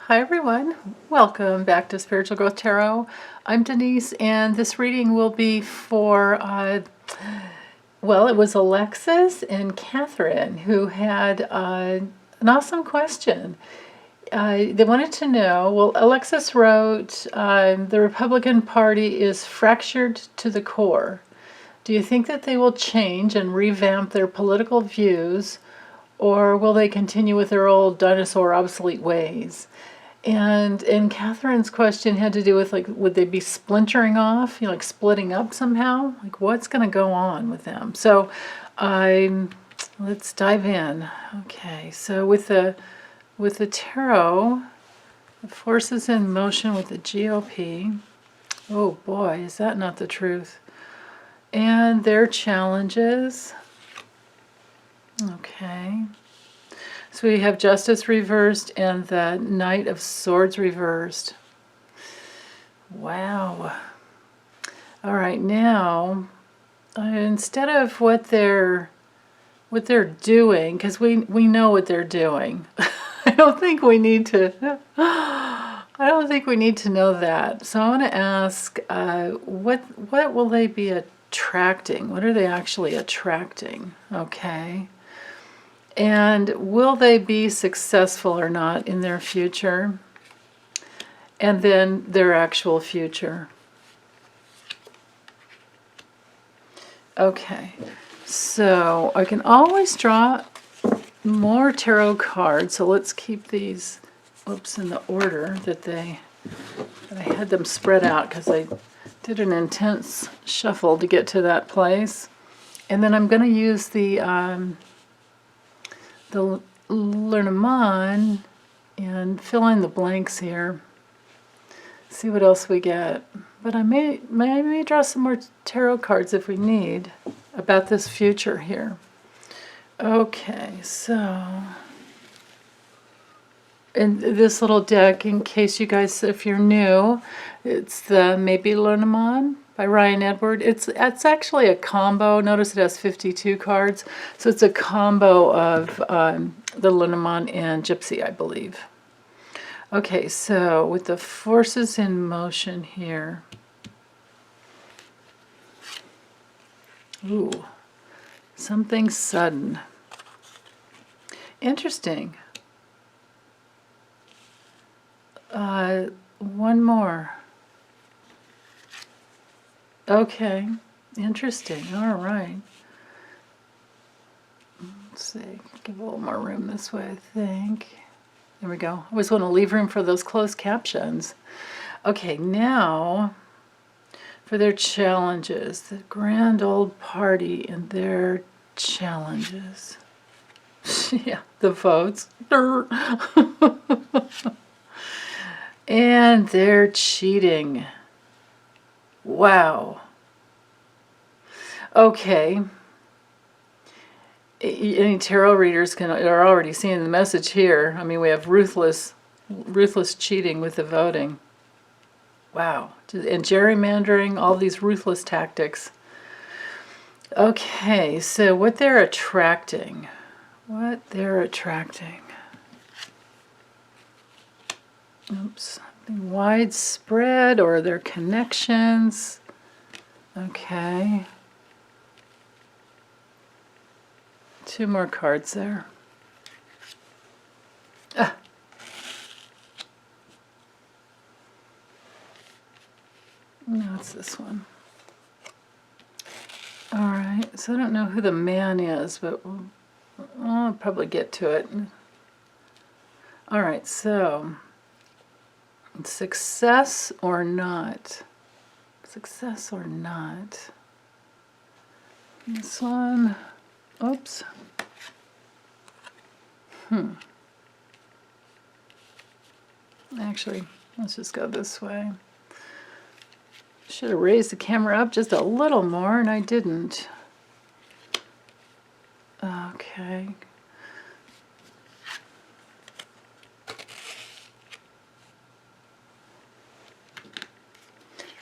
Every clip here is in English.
Hi everyone, welcome back to Spiritual Growth Tarot. I'm Denise, and this reading will be for, well, it was Alexis and Catherine who had an awesome question. They wanted to know, well, Alexis wrote, the Republican Party is fractured to the core. Do you think that they will change and revamp their political views, or will they continue with their old dinosaur obsolete ways? And Catherine's question had to do with, like, would they be splintering off, you know, like splitting up somehow? Like, what's going to go on with them? So, let's dive in. Okay, so with the tarot, the forces in motion with the GOP. Oh boy, is that not the truth? And their challenges. Okay. So we have Justice reversed and the Knight of Swords reversed. Wow. All right, now, instead of what they're doing, because we know what they're doing. I don't think we need to know that. So I want to ask, what will they be attracting? What are they actually attracting? Okay. And will they be successful or not in their future? And then their actual future. Okay, so I can always draw more tarot cards, so let's keep these, in the order that I had them spread out, because I did an intense shuffle to get to that place. And then I'm going to use the Lenormand and fill in the blanks here. See what else we get. But I may draw some more tarot cards if we need about this future here. Okay, so in this little deck, in case you guys, if you're new, it's the Maybe Lenormand by Ryan Edward. It's actually a combo. Notice it has 52 cards. So it's a combo of the Lenormand and Gypsy, I believe. Okay, so with the forces in motion here. Ooh, something sudden. Interesting. One more. Okay, interesting. All right. Let's see, give a little more room this way, I think. There we go. I always want to leave room for those closed captions. Okay, now for their challenges. The grand old party and their challenges. Yeah, the votes. And they're cheating. Wow. Okay. Any tarot readers are already seeing the message here. I mean, we have ruthless cheating with the voting. Wow. And gerrymandering, all these ruthless tactics. Okay, so what they're attracting. What they're attracting. Oops. Something widespread, or their connections. Okay. Two more cards there. Ah. No, it's this one. All right, so I don't know who the man is, but I'll probably get to it. All right, so success or not? Success or not? This one. Oops. Actually, let's just go this way. Should have raised the camera up just a little more, and I didn't. Okay.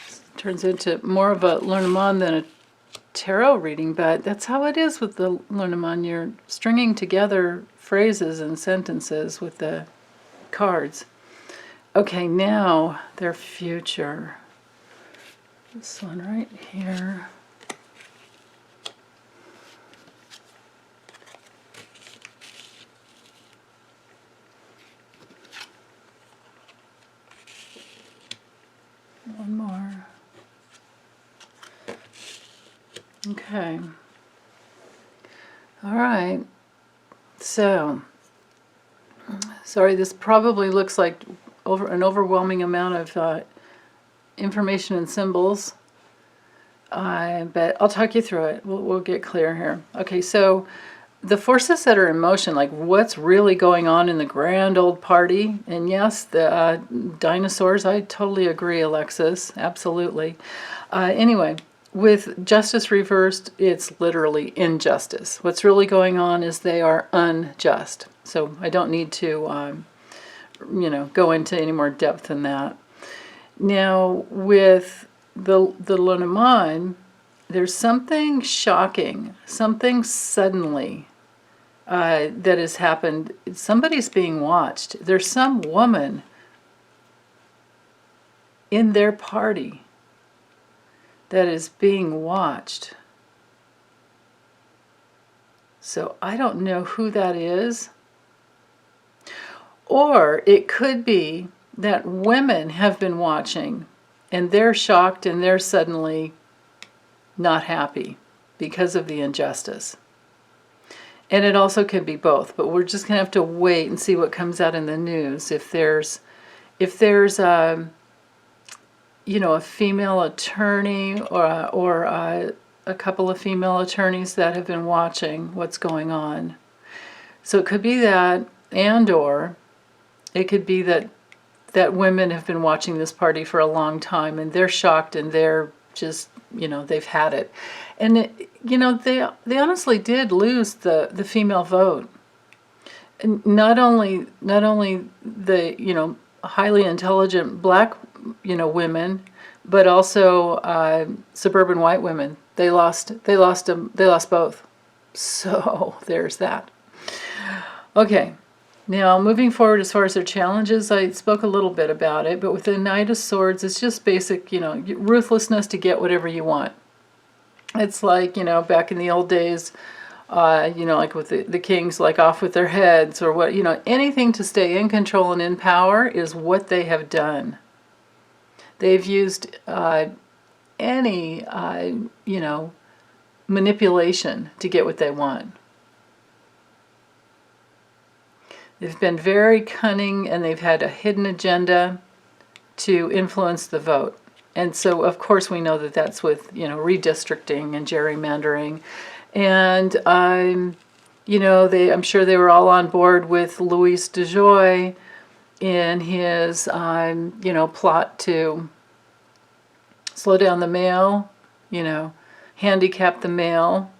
This turns into more of a Lenormand than a tarot reading, but that's how it is with the Lenormand. You're stringing together phrases and sentences with the cards. Okay, now their future. This one right here. One more. Okay. All right. So, sorry, this probably looks like an overwhelming amount of information and symbols, but I'll talk you through it. We'll get clear here. Okay, so the forces that are in motion, like what's really going on in the grand old party, and yes, the dinosaurs, I totally agree, Alexis, absolutely. Anyway, with justice reversed, it's literally injustice. What's really going on is they are unjust. So I don't need to, go into any more depth than that. Now, with the Lenormand, there's something shocking, something suddenly that has happened. Somebody's being watched. There's some woman in their party that is being watched. So I don't know who that is. Or it could be that women have been watching and they're shocked and they're suddenly not happy because of the injustice. And it also could be both, but we're just gonna have to wait and see what comes out in the news. If there's a female attorney or a couple of female attorneys that have been watching what's going on. So it could be that, or it could be that women have been watching this party for a long time and they're shocked and they're just, they've had it. And, they honestly did lose the female vote. And not only the, highly intelligent black, women, but also suburban white women. They lost both. So there's that. Okay. Now, moving forward as far as their challenges, I spoke a little bit about it, but with the Knight of Swords, it's just basic, ruthlessness to get whatever you want. It's like, back in the old days, like with the kings, like off with their heads or what, anything to stay in control and in power is what they have done. They've used any, manipulation to get what they want. They've been very cunning and they've had a hidden agenda to influence the vote. And so, of course, we know that that's with, redistricting and gerrymandering. And, I'm sure they were all on board with Louis DeJoy in his, plot to slow down the mail, handicap the mail.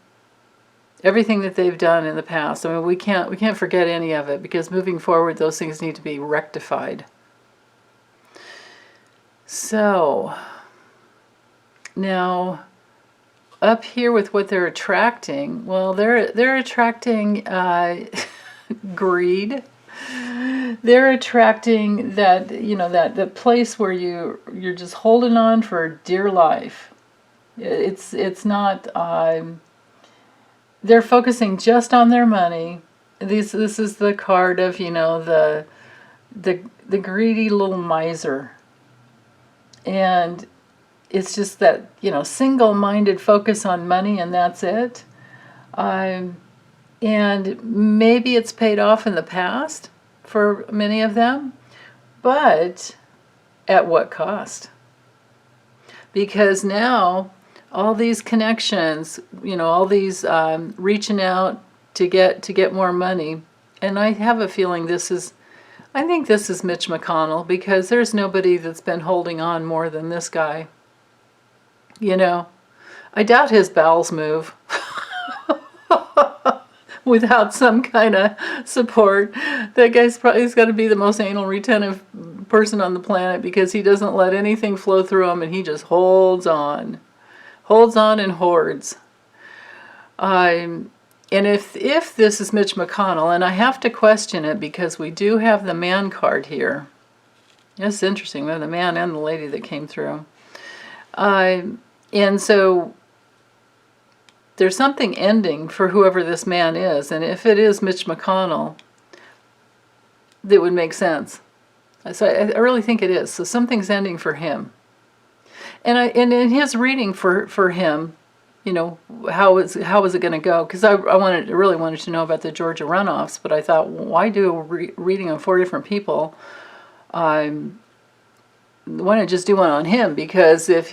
Everything that they've done in the past. I mean, we can't forget any of it because moving forward, those things need to be rectified. So, now, up here with what they're attracting, well, they're attracting greed. They're attracting that, that place where you're just holding on for dear life. It's not. They're focusing just on their money. This is the card of, the greedy little miser. And it's just that, single-minded focus on money and that's it. And maybe it's paid off in the past for many of them, but at what cost? Because now all these connections, all these reaching out to get more money, and I have a feeling I think this is Mitch McConnell because there's nobody that's been holding on more than this guy. I doubt his bowels move without some kind of support. That guy's probably got to be the most anal retentive person on the planet because he doesn't let anything flow through him and he just holds on and hoards. And if this is Mitch McConnell, and I have to question it because we do have the man card here, It's interesting. We have the man and the lady that came through. And so there's something ending for whoever this man is. And if it is Mitch McConnell, that would make sense. So I really think it is. So something's ending for him. And in his reading for him, you know, how is it going to go? Because I really wanted to know about the Georgia runoffs, but I thought, why do a reading on 4 different people? Why not just do one on him? Because if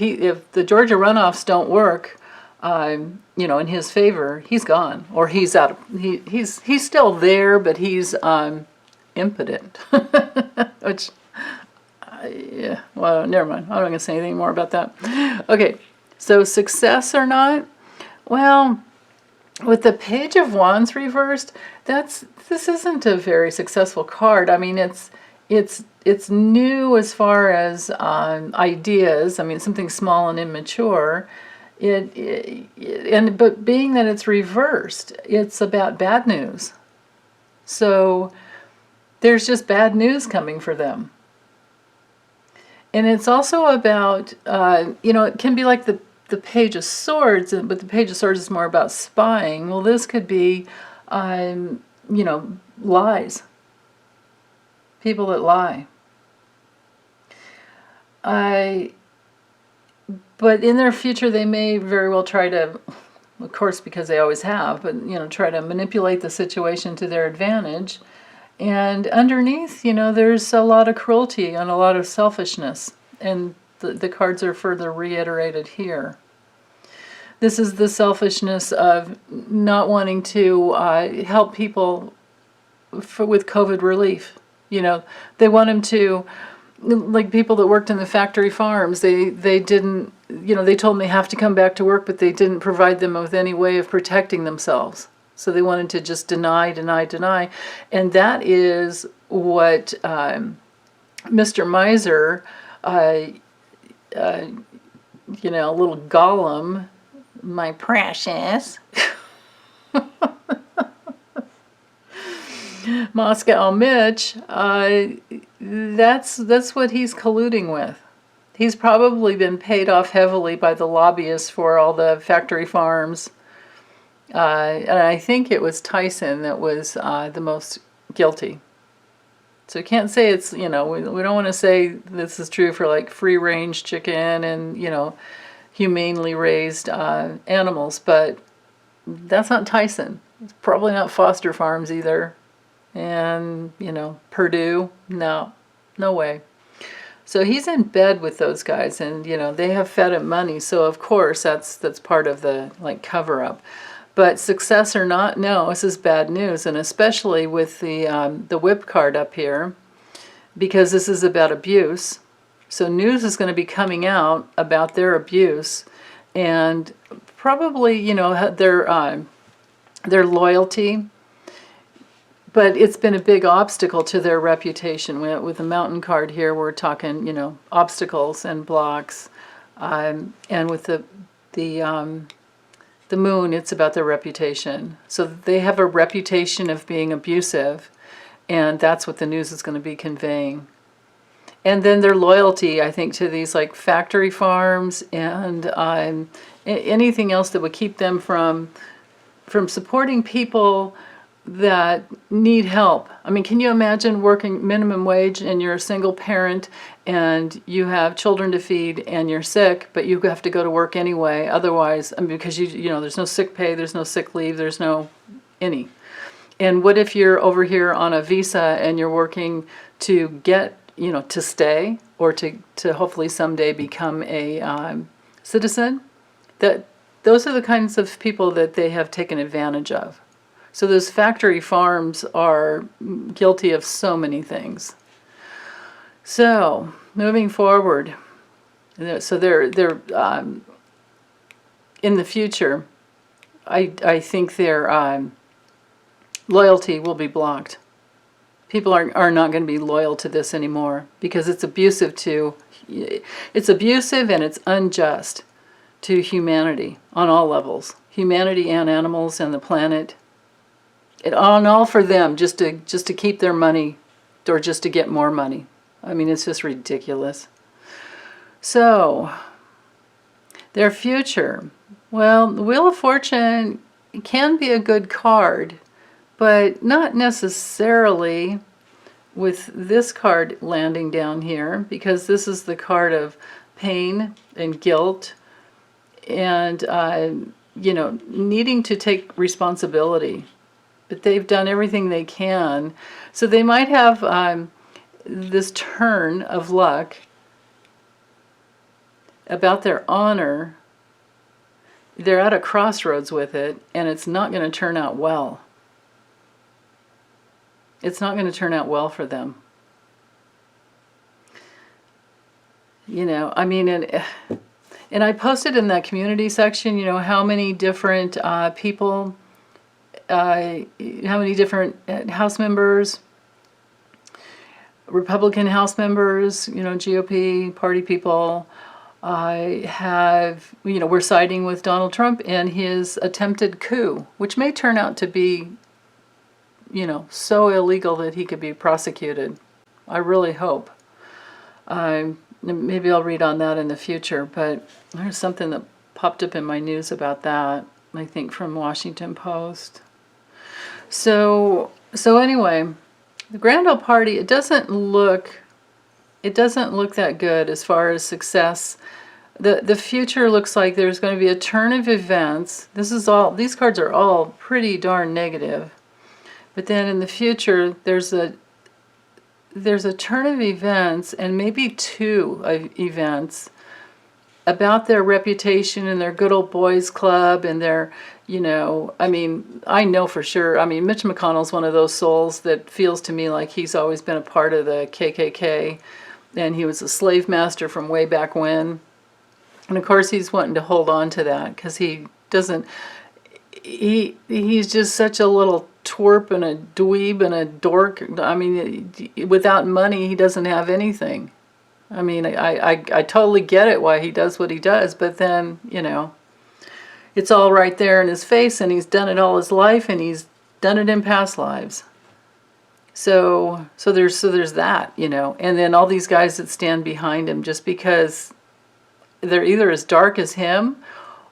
the Georgia runoffs don't work, you know, in his favor, he's gone, or he's out. He's still there, but he's impotent, which. Yeah, well, never mind. I'm not going to say anything more about that. Okay, so success or not? Well, with the Page of Wands reversed, this isn't a very successful card. I mean, it's new as far as ideas. I mean, something small and immature. But being that it's reversed, it's about bad news. So there's just bad news coming for them. And it's also about, you know, it can be like the Page of Swords, but the Page of Swords is more about spying. Well, this could be, you know, lies. People that lie. But in their future, they may very well try to, of course, because they always have, but, you know, try to manipulate the situation to their advantage. And underneath, you know, there's a lot of cruelty and a lot of selfishness. And the cards are further reiterated here. This is the selfishness of not wanting to help people with COVID relief. You know, they want them to, like people that worked in the factory farms, they didn't, you know, they told them they have to come back to work, but they didn't provide them with any way of protecting themselves. So they wanted to just deny. And that is what Mr. Miser, you know, little Gollum, my precious, Moscow Mitch, that's what he's colluding with. He's probably been paid off heavily by the lobbyists for all the factory farms. And I think it was Tyson that was the most guilty. So you can't say it's, you know, we don't want to say this is true for like free-range chicken and, you know, humanely raised animals, but that's not Tyson. It's probably not Foster Farms either. And, you know, Purdue, no way. So he's in bed with those guys, and, you know, they have fed him money, so of course that's part of the, like, cover-up. But success or not, no, this is bad news, and especially with the whip card up here, because this is about abuse. So news is going to be coming out about their abuse, and probably, you know, their loyalty. But it's been a big obstacle to their reputation. With the mountain card here, we're talking, you know, obstacles and blocks, and with the moon, it's about their reputation. So they have a reputation of being abusive, and that's what the news is going to be conveying. And then their loyalty, I think, to these like factory farms and anything else that would keep them from supporting people that need help. I mean, can you imagine working minimum wage and you're a single parent and you have children to feed and you're sick, but you have to go to work anyway? Otherwise, I mean, because you know, there's no sick pay, there's no sick leave, there's no any. And what if you're over here on a visa and you're working to get, you know, to stay or to hopefully someday become a citizen? Those are the kinds of people that they have taken advantage of. So those factory farms are guilty of so many things. So moving forward, so they're in the future, I think their loyalty will be blocked. People are not going to be loyal to this anymore because it's abusive and it's unjust to humanity on all levels, humanity and animals and the planet. All for them, just to keep their money, or just to get more money. I mean, it's just ridiculous. So, their future. Well, the Wheel of Fortune can be a good card, but not necessarily with this card landing down here, because this is the card of pain and guilt and, you know, needing to take responsibility. But they've done everything they can. So they might have this turn of luck about their honor. They're at a crossroads with it, and it's not going to turn out well. It's not going to turn out well for them. You know, I mean, and I posted in that community section, you know, how many different people, how many different House members, Republican House members, you know, GOP party people, have, you know, we're siding with Donald Trump and his attempted coup, which may turn out to be, you know, so illegal that he could be prosecuted. I really hope. Maybe I'll read on that in the future, but there's something that popped up in my news about that, I think from Washington Post. So anyway, the Grand Ole Party, it doesn't look that good as far as success. The future looks like there's going to be a turn of events. These cards are all pretty darn negative. But then in the future, there's a turn of events, and maybe two events, about their reputation and their good old boys club and their, you know, I mean, I know for sure, I mean, Mitch McConnell's one of those souls that feels to me like he's always been a part of the KKK, and he was a slave master from way back when. And of course he's wanting to hold on to that because he doesn't, he's just such a little twerp and a dweeb and a dork. I mean, without money, he doesn't have anything. I mean, I totally get it why he does what he does, but then, you know, it's all right there in his face, and he's done it all his life, and he's done it in past lives. So there's that, you know, and then all these guys that stand behind him just because they're either as dark as him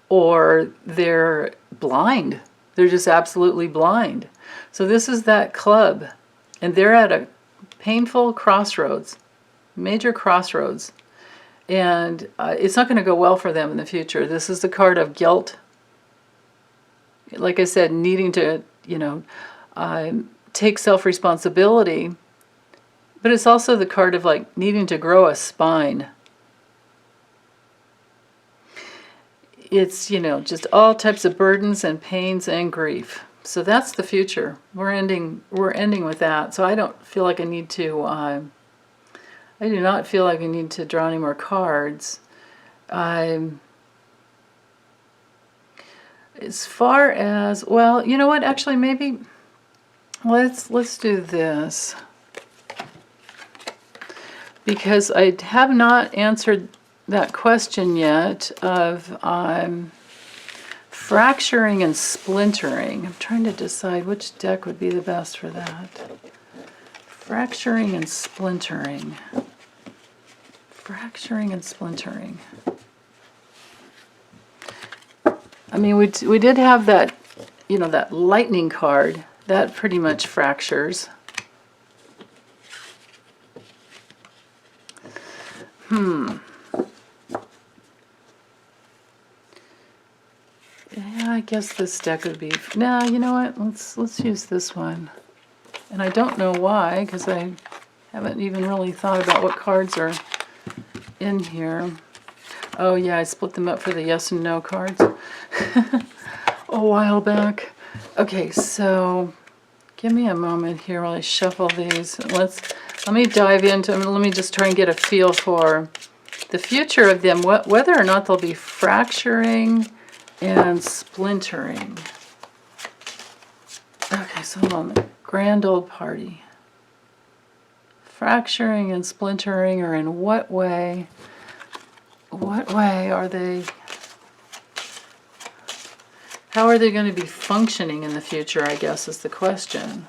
or they're blind. They're just absolutely blind. So this is that club, and they're at a painful crossroads, major crossroads, and it's not going to go well for them in the future. This is the card of guilt. Like I said, needing to, you know, take self-responsibility, but it's also the card of like needing to grow a spine. It's, you know, just all types of burdens and pains and grief. So that's the future. We're ending with that. So I don't feel like I need to, I do not feel like I need to draw any more cards. As far as, well, you know what, actually maybe, let's do this. Because I have not answered that question yet of fracturing and splintering. I'm trying to decide which deck would be the best for that. Fracturing and splintering. Fracturing and splintering. I mean, we did have that, you know, that lightning card. That pretty much fractures. Yeah, I guess this deck would be... Nah, you know what? Let's use this one. And I don't know why, because I haven't even really thought about what cards are in here. Oh yeah, I split them up for the yes and no cards a while back. Okay, so give me a moment here while I shuffle these. Let me dive into them. Let me just try and get a feel for the future of them, whether or not they'll be fracturing and splintering. Okay, so hold on. The Grand Old Party. Fracturing and splintering, or in what way? What way are they? How are they going to be functioning in the future, I guess, is the question.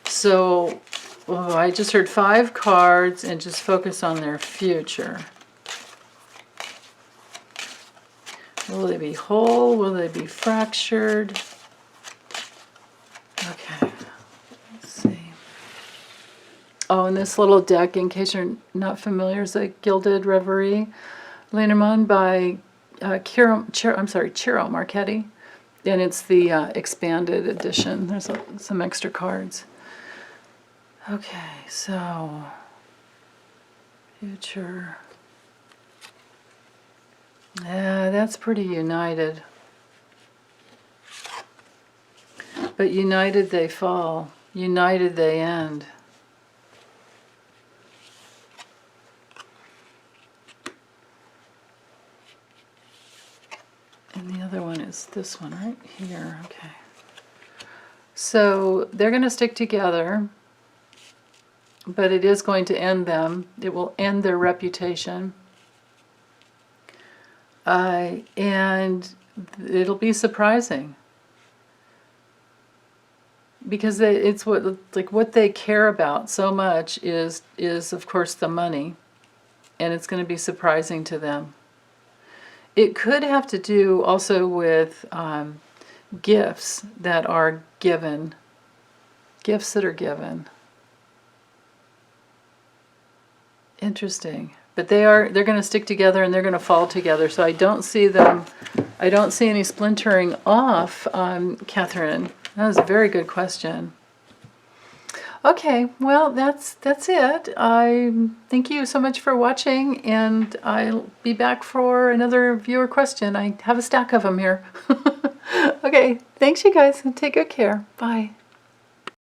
So Oh, I just heard 5 cards and just focus on their future. Will they be whole? Will they be fractured? Okay, let's see. Oh, and this little deck, in case you're not familiar, is a Gilded Reverie, Lenormand by Ciro Marchetti. And it's the expanded edition. There's some extra cards. Okay, so future. Yeah, that's pretty united. But united they fall. United they end. And the other one is this one right here. Okay. So they're going to stick together, but it is going to end them. It will end their reputation. And it'll be surprising. Because it's what they care about so much is of course the money, and it's going to be surprising to them. It could have to do also with gifts that are given. Gifts that are given. Interesting. But they're going to stick together and they're going to fall together. So I don't see any splintering off, Catherine. That was a very good question. Okay, well, that's it. I thank you so much for watching, and I'll be back for another viewer question. I have a stack of them here. Okay, thanks you guys, and take good care. Bye.